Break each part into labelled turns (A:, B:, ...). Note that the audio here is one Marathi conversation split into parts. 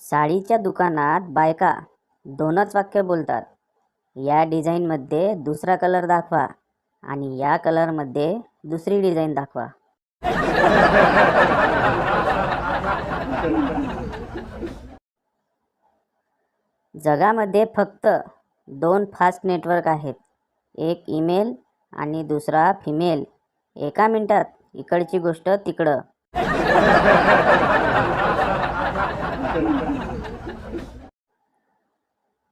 A: साडीच्या दुकानात बायका दोनच वाक्य बोलतात. या डिझाईनमध्ये दुसरा कलर दाखवा आणि या कलरमध्ये दुसरी डिझाईन दाखवा. जगामध्ये फक्त 2 फास्ट नेटवर्क आहेत. एक ईमेल आणि दुसरा फिमेल. एका मिनिटात इकडची गोष्ट तिकडं.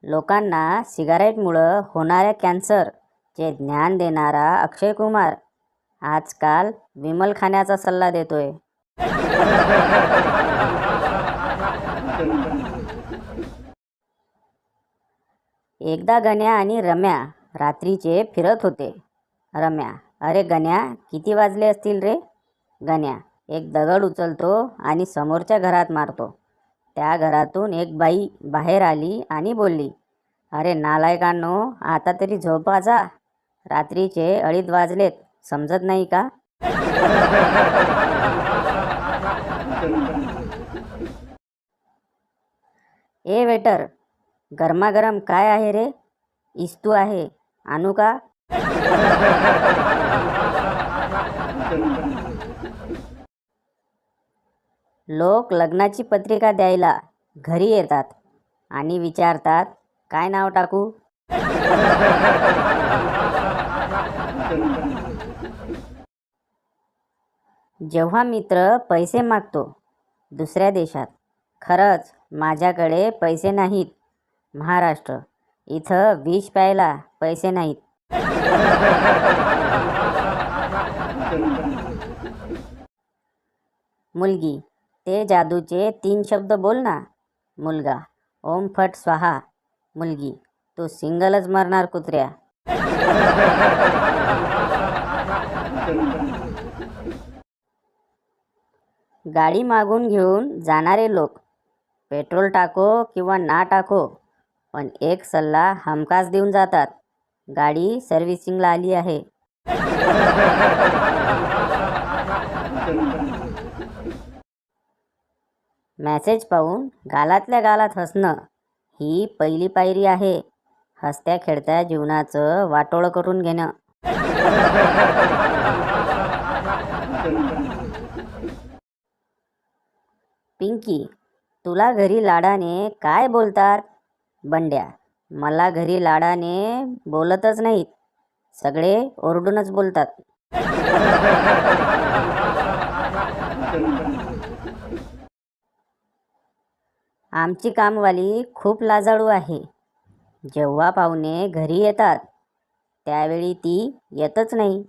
A: लोकांना सिगारेटमुळं होणाऱ्या कॅन्सरचे ज्ञान देणारा अक्षय कुमार आजकाल विमल खाण्याचा सल्ला देतोय. एकदा गण्या आणि रम्या रात्रीचे फिरत होते. रम्या: अरे गण्या, किती वाजले असतील रे? गण्या: एक दगड उचलतो आणि समोरच्या घरात मारतो. त्या घरातून एक बाई बाहेर आली आणि बोलली, अरे नालायकांनो, आता तरी झोपा जा. रात्रीचे 2:30 वाजलेत, समजत नाही का? ए वेटर, गरमागरम काय आहे रे? इस्तू आहे, आणू का? लोक लग्नाची पत्रिका द्यायला घरी येतात आणि विचारतात, काय नाव टाकू? जेव्हा मित्र पैसे मागतो दुसऱ्या देशात, खरंच माझ्याकडे पैसे नाहीत. महाराष्ट्र: इथं विष प्यायला पैसे नाहीत. मुलगी: ते जादूचे 3 शब्द बोल ना. मुलगा: ओम फट स्वाहा. मुलगी: तू सिंगलच मरणार कुत्र्या. गाडी मागून घेऊन जाणारे लोक: पेट्रोल टाको किंवा ना टाको, पण एक सल्ला हमखास देऊन जातात, गाडी सर्व्हिसिंगला आली आहे. मेसेज पाहून गालातल्या गालात हसणं ही पहिली पायरी आहे. हसत्या खेळत्या जीवनाचं वाटोळं करून घेणं. पिंकी: तुला घरी लाडाने काय बोलतात? बंड्या: मला घरी लाडाने बोलतच नाहीत, सगळे ओरडूनच बोलतात. आमची कामवाली खूप लाजाळू आहे. जेव्हा पाहुणे घरी येतात त्यावेळी ती येतच नाही.